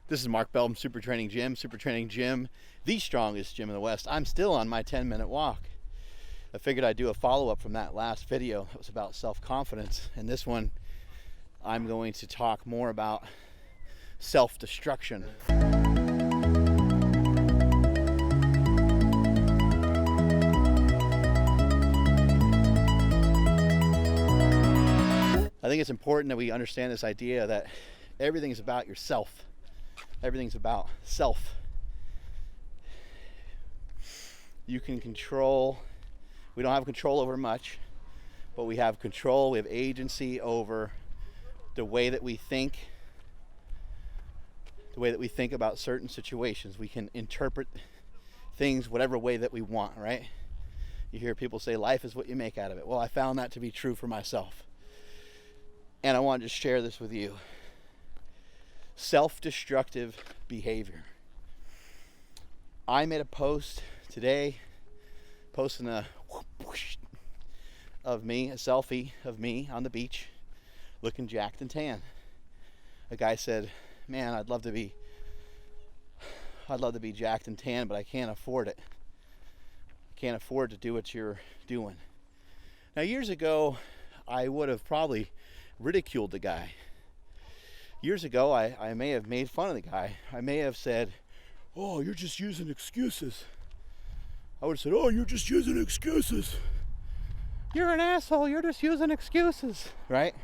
This is Mark Bell from SuperTraining Gym. SuperTraining Gym, the strongest gym in the West. I'm still on my 10-minute walk. I figured I'd do a follow-up from that last video that was about self-confidence. And this one, I'm going to talk more about self-destruction. I think it's important that we understand this idea that everything's about yourself. Everything's about self. You can control, we don't have control over much, but we have control, we have agency over the way that we think, about certain situations. We can interpret things whatever way that we want, right? You hear people say life is what you make out of it. Well, I found that to be true for myself. And I wanted to share this with you. Self-destructive behavior. I made a post today, posting a selfie of me on the beach, looking jacked and tan. A guy said, "Man, I'd love to be jacked and tan, but I can't afford it. I can't afford to do what you're doing." Now, years ago, I would have probably ridiculed the guy. Years ago, I may have made fun of the guy. I may have said, "Oh, you're just using excuses." I would have said, "Oh, you're just using excuses. You're an asshole, you're just using excuses," right?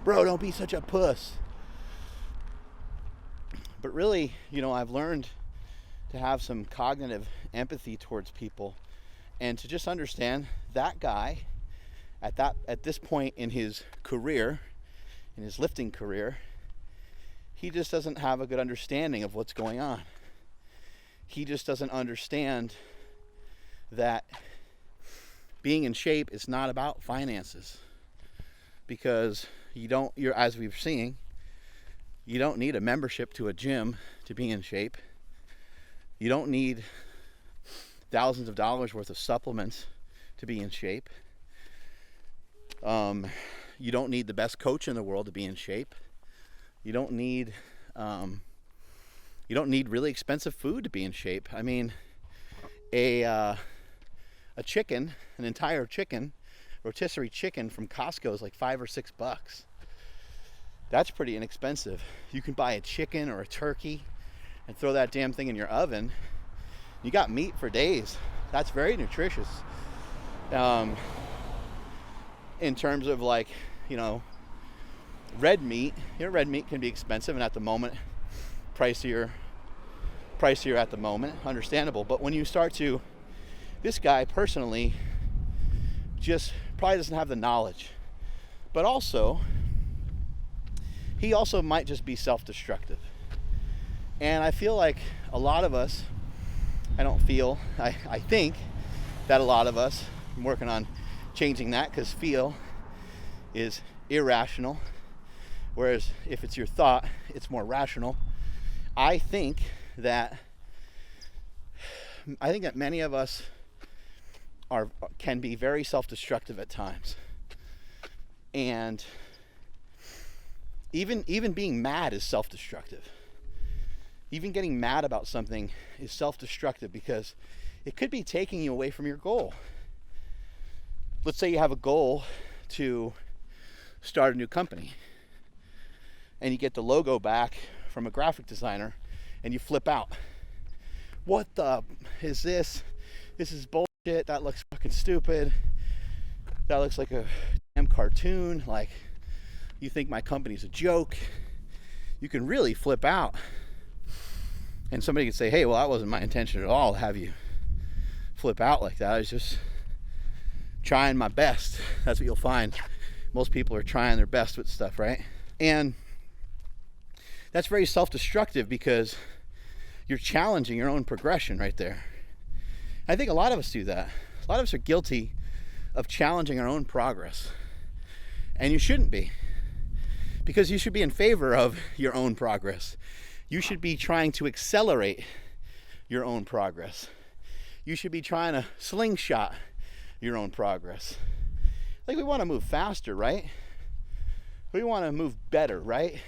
"Bro, don't be such a puss." But really, I've learned to have some cognitive empathy towards people and to just understand that guy at this point in his career, in his lifting career, he just doesn't have a good understanding of what's going on. He just doesn't understand that being in shape is not about finances, because as we've seen, you don't need a membership to a gym to be in shape. You don't need thousands of dollars worth of supplements to be in shape. You don't need the best coach in the world to be in shape. You don't need really expensive food to be in shape. I mean, a chicken, an entire chicken, rotisserie chicken from Costco is like $5 or $6. That's pretty inexpensive. You can buy a chicken or a turkey and throw that damn thing in your oven. You got meat for days. That's very nutritious. In terms of red meat, red meat can be expensive, and at the moment, pricier at the moment, understandable. But when you start to, this guy personally just probably doesn't have the knowledge, but also, he also might just be self-destructive. And I feel like a lot of us, I think that a lot of us, I'm working on changing that, because feel is irrational, whereas if it's your thought, it's more rational. I think that many of us can be very self-destructive at times, and even being mad is self-destructive. Even getting mad about something is self-destructive, because it could be taking you away from your goal. Let's say you have a goal to start a new company, and you get the logo back from a graphic designer, and you flip out. "What the is this? This is bullshit. That looks fucking stupid. That looks like a damn cartoon. Like, you think my company's a joke." You can really flip out. And somebody could say, "Hey, well, that wasn't my intention at all to have you flip out like that. I was just trying my best." That's what you'll find. Most people are trying their best with stuff, right? And that's very self-destructive, because you're challenging your own progression right there. I think a lot of us do that. A lot of us are guilty of challenging our own progress. And you shouldn't be, because you should be in favor of your own progress. You should be trying to accelerate your own progress. You should be trying to slingshot your own progress. Like, we want to move faster, right? We want to move better, right?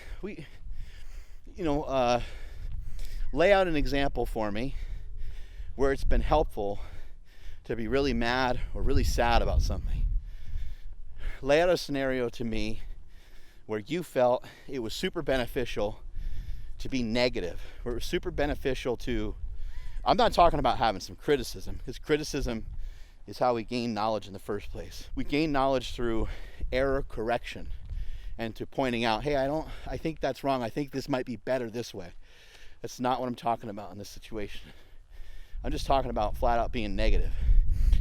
lay out an example for me where it's been helpful to be really mad or really sad about something. Lay out a scenario to me where you felt it was super beneficial to be negative, where it was super beneficial to, I'm not talking about having some criticism, because criticism is how we gain knowledge in the first place. We gain knowledge through error correction and to pointing out, hey, I think that's wrong. I think this might be better this way. That's not what I'm talking about in this situation. I'm just talking about flat out being negative.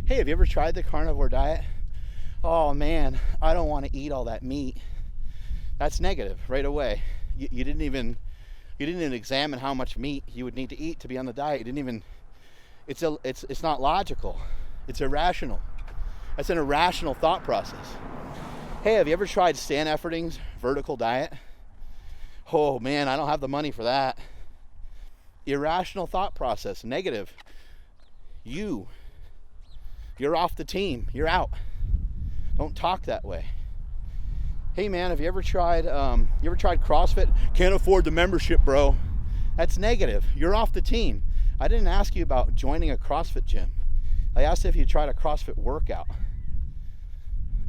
Hey, have you ever tried the carnivore diet? Oh man, I don't want to eat all that meat. That's negative right away. You didn't even examine how much meat you would need to eat to be on the diet. You didn't even, it's not logical. It's irrational. That's an irrational thought process. Hey, have you ever tried Stan Efferding's vertical diet? Oh man, I don't have the money for that. Irrational thought process, negative. You're off the team. You're out. Don't talk that way. Hey man, have you ever tried CrossFit? Can't afford the membership, bro. That's negative. You're off the team. I didn't ask you about joining a CrossFit gym. I asked if you tried a CrossFit workout.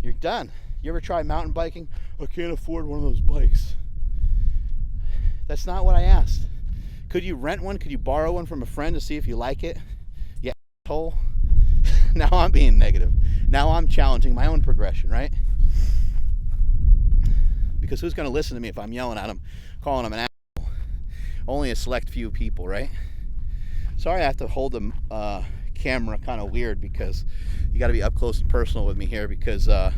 You're done. You ever tried mountain biking? I can't afford one of those bikes. That's not what I asked. Could you rent one? Could you borrow one from a friend to see if you like it? Yeah, asshole. Now I'm being negative. Now I'm challenging my own progression, right? Because who's going to listen to me if I'm yelling at him, calling him an asshole? Only a select few people, right? Sorry I have to hold the camera kind of weird, because you got to be up close and personal with me here, because I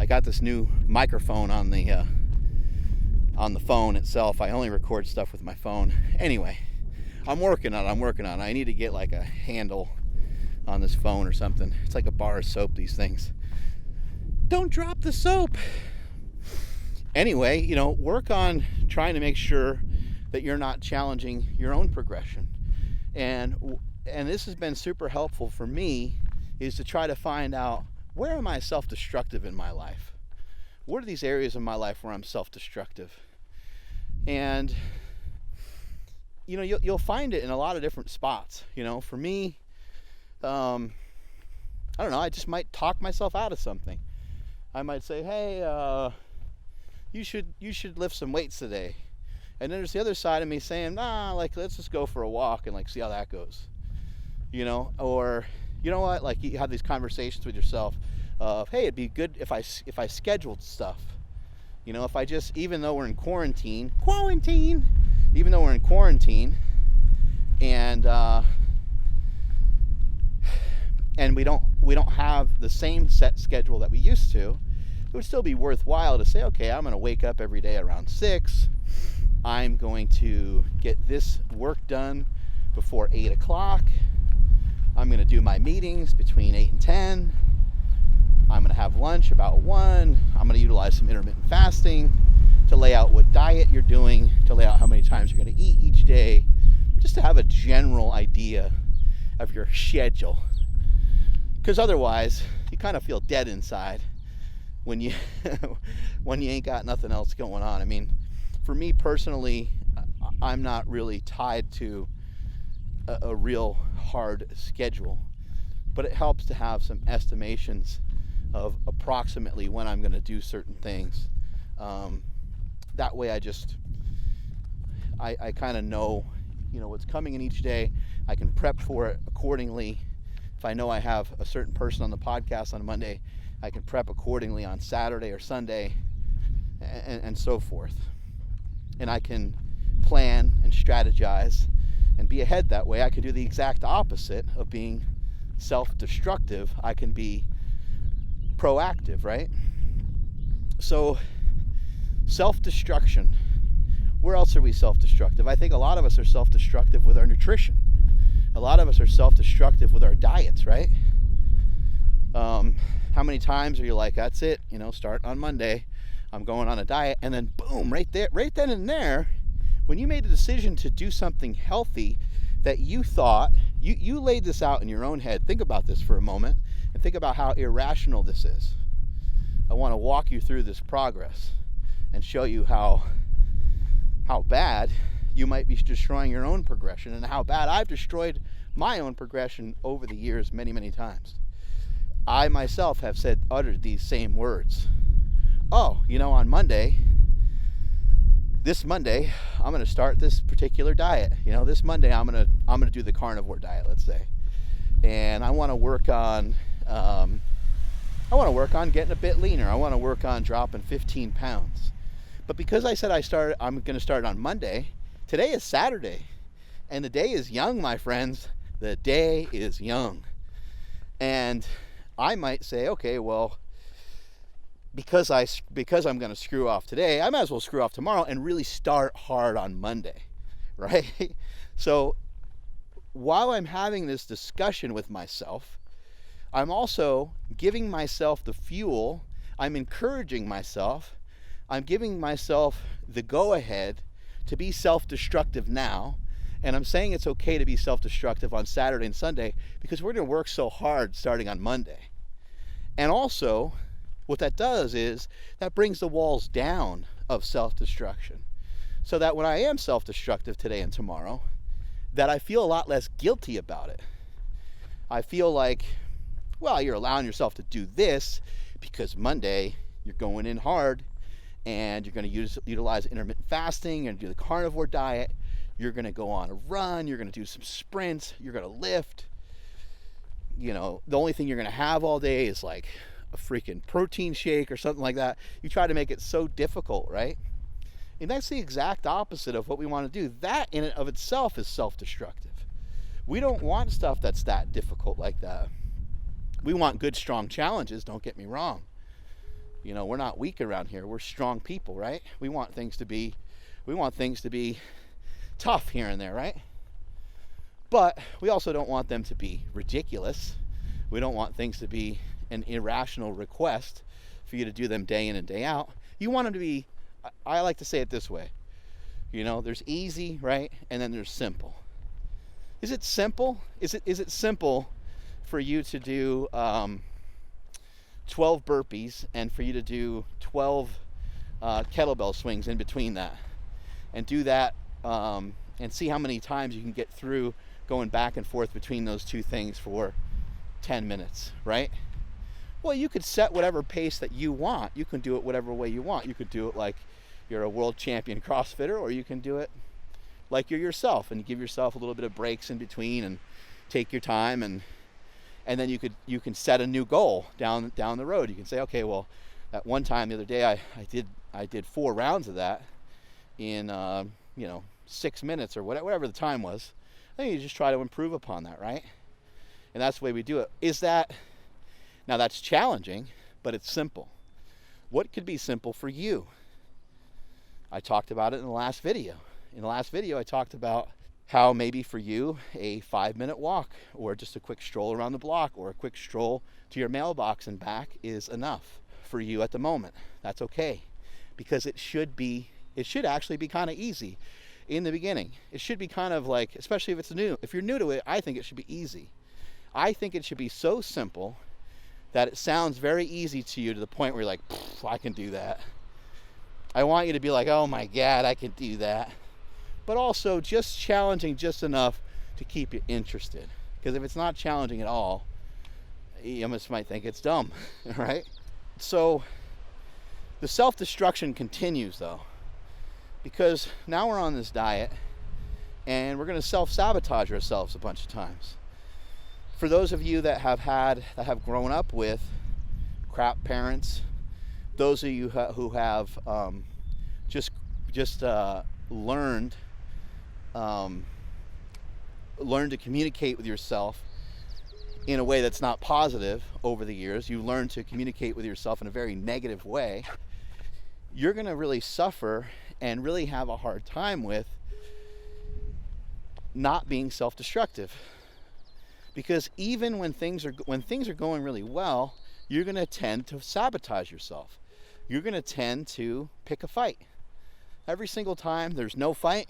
got this new microphone on the phone itself. I only record stuff with my phone. Anyway, I'm working on it. I need to get like a handle on this phone or something. It's like a bar of soap, these things. Don't drop the soap. Anyway, work on trying to make sure that you're not challenging your own progression. And this has been super helpful for me, is to try to find out, where am I self-destructive in my life? What are these areas in my life where I'm self-destructive? And you'll find it in a lot of different spots. For me, I don't know, I just might talk myself out of something. I might say, hey, you should lift some weights today. And then there's the other side of me saying, let's just go for a walk and see how that goes. Or you know what, you have these conversations with yourself of, hey, it'd be good if I scheduled stuff. If I just, even though we're in quarantine, and we don't have the same set schedule that we used to, it would still be worthwhile to say, okay, I'm going to wake up every day around 6. I'm going to get this work done before 8 o'clock. I'm going to do my meetings between 8 and 10. I'm going to have lunch about 1. I'm going to utilize some intermittent fasting to lay out what diet you're doing, to lay out how many times you're going to eat each day, just to have a general idea of your schedule. Because otherwise, you kind of feel dead inside when you ain't got nothing else going on. I mean, for me personally, I'm not really tied to a real hard schedule, but it helps to have some estimations of approximately when I'm going to do certain things. That way I kind of know, what's coming in each day. I can prep for it accordingly. If I know I have a certain person on the podcast on Monday, I can prep accordingly on Saturday or Sunday, and so forth. And I can plan and strategize and be ahead that way. I can do the exact opposite of being self-destructive. I can be proactive, right? So, self-destruction. Where else are we self-destructive? I think a lot of us are self-destructive with our nutrition. A lot of us are self-destructive with our diets, right? How many times are you like, that's it, start on Monday, I'm going on a diet, and then boom, right then and there, when you made a decision to do something healthy that you thought, you laid this out in your own head. Think about this for a moment, and think about how irrational this is. I want to walk you through this progress and show you how how bad you might be destroying your own progression, and how bad I've destroyed my own progression over the years many, many times. I myself have uttered these same words. Oh, on this Monday, I'm going to start this particular diet. This Monday I'm going to do the carnivore diet, let's say. And I want to work on getting a bit leaner. I want to work on dropping 15 pounds. But because I said I'm going to start on Monday, today is Saturday. And the day is young, my friends. The day is young. And I might say, okay, well, because I'm going to screw off today, I might as well screw off tomorrow and really start hard on Monday, right? So while I'm having this discussion with myself, I'm also giving myself the fuel. I'm encouraging myself. I'm giving myself the go-ahead to be self-destructive now. And I'm saying it's okay to be self-destructive on Saturday and Sunday because we're going to work so hard starting on Monday. And also, what that does is that brings the walls down of self-destruction, so that when I am self-destructive today and tomorrow, that I feel a lot less guilty about it. I feel like, well, you're allowing yourself to do this because Monday you're going in hard and you're going to utilize intermittent fasting, you're going to do the carnivore diet, you're going to go on a run, you're going to do some sprints, you're going to lift. The only thing you're going to have all day is like a freaking protein shake or something like that. You try to make it so difficult, right? And that's the exact opposite of what we want to do. That in and of itself is self-destructive. We don't want stuff that's that difficult like that. We want good, strong challenges, don't get me wrong. We're not weak around here. We're strong people, right? We want things to be tough here and there, right? But we also don't want them to be ridiculous. We don't want things to be an irrational request for you to do them day in and day out. You want them to be, I like to say it this way, there's easy, right? And then there's simple. Is it simple? Is it simple for you to do 12 burpees and for you to do 12 kettlebell swings in between that, and do that and see how many times you can get through going back and forth between those two things for 10 minutes, right? Well, you could set whatever pace that you want. You can do it whatever way you want. You could do it like you're a world champion CrossFitter, or you can do it like you're yourself and give yourself a little bit of breaks in between and take your time, and then you can set a new goal down the road. You can say, okay, well, that one time the other day I did 4 rounds of that in 6 minutes or whatever the time was. I think you just try to improve upon that, right? And that's the way we do it. Now that's challenging, but it's simple. What could be simple for you? I talked about it in the last video. In the last video, I talked about how maybe for you a 5-minute walk or just a quick stroll around the block or a quick stroll to your mailbox and back is enough for you at the moment. That's okay, because it should actually be kind of easy in the beginning. It should be kind of like, especially if it's new. If you're new to it, I think it should be easy. I think it should be so simple that it sounds very easy to you, to the point where you're like, I can do that. I want you to be like, oh my God, I can do that. But also just challenging just enough to keep you interested. Because if it's not challenging at all, you almost might think it's dumb, right? So the self-destruction continues though, because now we're on this diet and we're going to self-sabotage ourselves a bunch of times. For those of you that have grown up with crap parents, those of you who have just learned to communicate with yourself in a way that's not positive over the years, you learn to communicate with yourself in a very negative way, you're going to really suffer and really have a hard time with not being self-destructive. Because even when things are going really well, you're going to tend to sabotage yourself. You're going to tend to pick a fight. Every single time there's no fight,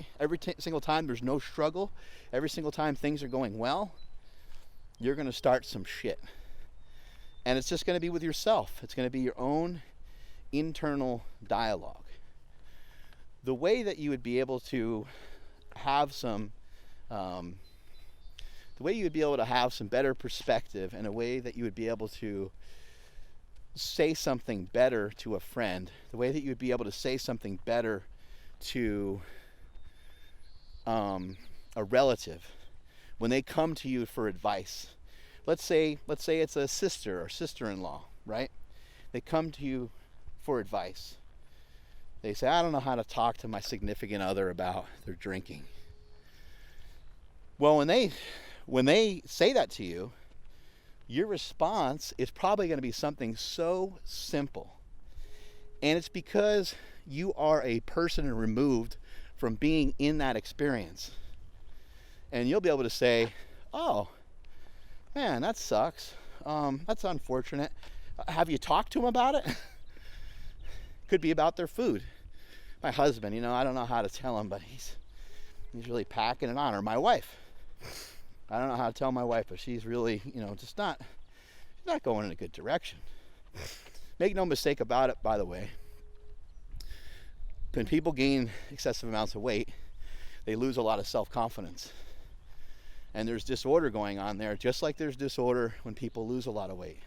single time there's no struggle, every single time things are going well, you're going to start some shit. And it's just going to be with yourself. It's going to be your own internal dialogue. the way that you would be able to have some better perspective, and a way that you would be able to say something better to a friend, the way that you would be able to say something better to a relative when they come to you for advice. Let's say it's a sister or sister-in-law, right? They come to you for advice. They say, I don't know how to talk to my significant other about their drinking. Well, when they say that to you, your response is probably going to be something so simple. And it's because you are a person removed from being in that experience. And you'll be able to say, oh, man, that sucks. That's unfortunate. Have you talked to them about it? Could be about their food. My husband, I don't know how to tell him, but he's really packing it on. Or my wife. I don't know how to tell my wife, but she's really, she's not going in a good direction. Make no mistake about it, by the way. When people gain excessive amounts of weight, they lose a lot of self-confidence. And there's disorder going on there, just like there's disorder when people lose a lot of weight.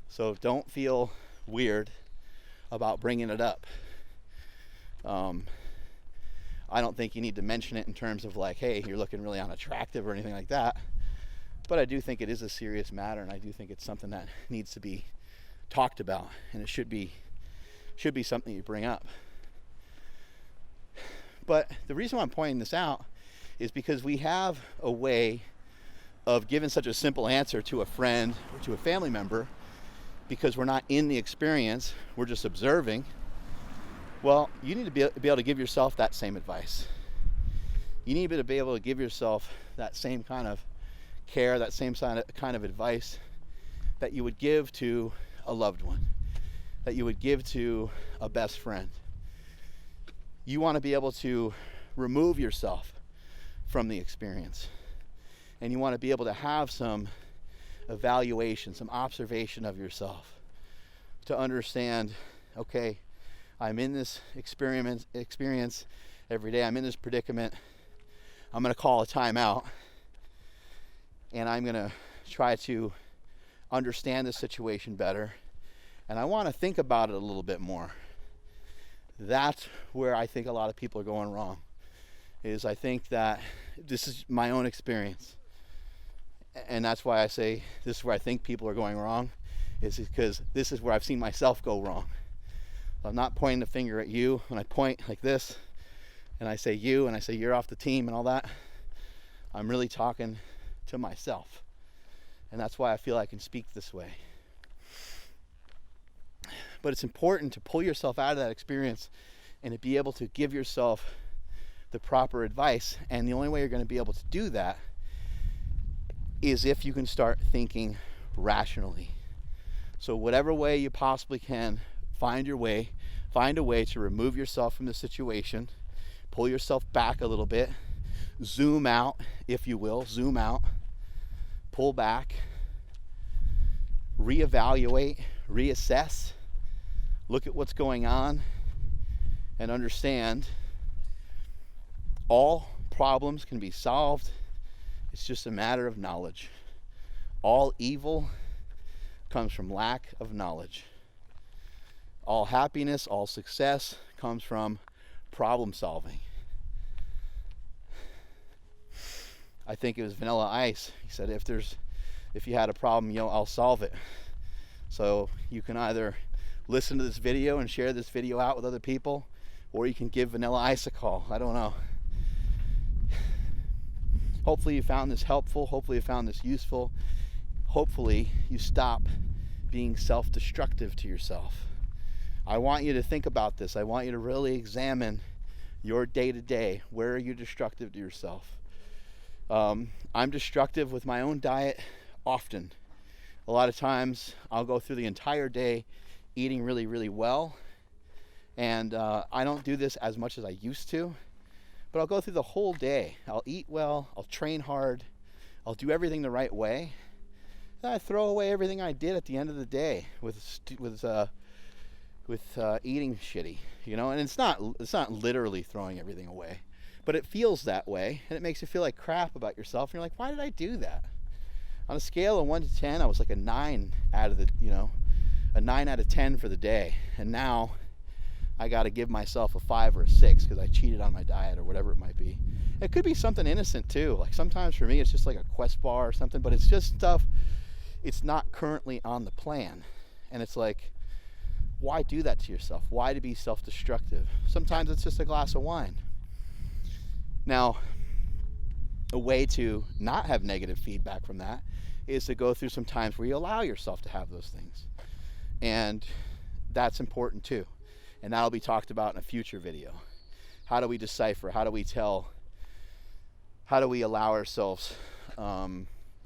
So don't feel weird about bringing it up. I don't think you need to mention it in terms of like, hey, you're looking really unattractive or anything like that. But I do think it is a serious matter, and I do think it's something that needs to be talked about, and it should be something you bring up. But the reason why I'm pointing this out is because we have a way of giving such a simple answer to a friend or to a family member, because we're not in the experience, we're just observing. Well, you need to be able to give yourself that same advice. You need to be able to give yourself that same kind of care, that same kind of advice that you would give to a loved one, that you would give to a best friend. You want to be able to remove yourself from the experience. And you want to be able to have some evaluation, some observation of yourself to understand, okay, I'm in this experience every day. I'm in this predicament. I'm going to call a timeout, and I'm going to try to understand the situation better, and I want to think about it a little bit more. That's where I think a lot of people are going wrong. Is I think that this is my own experience, and that's why I say this is where I think people are going wrong, is because this is where I've seen myself go wrong. I'm not pointing the finger at you. When I point like this and I say you and I say you're off the team and all that, I'm really talking to myself. And that's why I feel I can speak this way. But it's important to pull yourself out of that experience and to be able to give yourself the proper advice. And the only way you're going to be able to do that is if you can start thinking rationally. So whatever way you possibly can, find a way to remove yourself from the situation, pull yourself back a little bit, zoom out, if you will, zoom out, pull back, reevaluate, reassess, look at what's going on, and understand all problems can be solved. It's just a matter of knowledge. All evil comes from lack of knowledge. All happiness, all success comes from problem solving. I think it was Vanilla Ice. He said, if you had a problem, I'll solve it. So you can either listen to this video and share this video out with other people, or you can give Vanilla Ice a call. I don't know. Hopefully you found this helpful. Hopefully you found this useful. Hopefully you stop being self-destructive to yourself. I want you to think about this. I want you to really examine your day-to-day. Where are you destructive to yourself? I'm destructive with my own diet often. A lot of times I'll go through the entire day eating really, really well. And I don't do this as much as I used to. But I'll go through the whole day. I'll eat well. I'll train hard. I'll do everything the right way. Then I throw away everything I did at the end of the day with eating shitty, you know. And it's not literally throwing everything away, but it feels that way, and it makes you feel like crap about yourself. And you're like, why did I do that? On a scale of 1 to 10, I was like a 9 out of 10 for the day, and now I got to give myself a 5 or a 6 because I cheated on my diet or whatever it might be. It could be something innocent too. Like sometimes for me, it's just like a Quest bar or something, but it's just stuff. It's not currently on the plan, and it's like, why do that to yourself? Why to be self-destructive? Sometimes it's just a glass of wine. Now, a way to not have negative feedback from that is to go through some times where you allow yourself to have those things. And that's important too. And that'll be talked about in a future video. How do we decipher? How do we tell? How do we allow ourselves a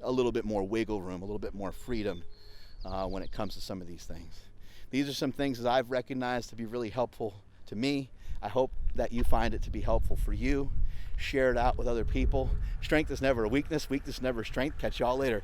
little bit more wiggle room, a little bit more freedom when it comes to some of these things? These are some things that I've recognized to be really helpful to me. I hope that you find it to be helpful for you. Share it out with other people. Strength is never a weakness. Weakness is never strength. Catch y'all later.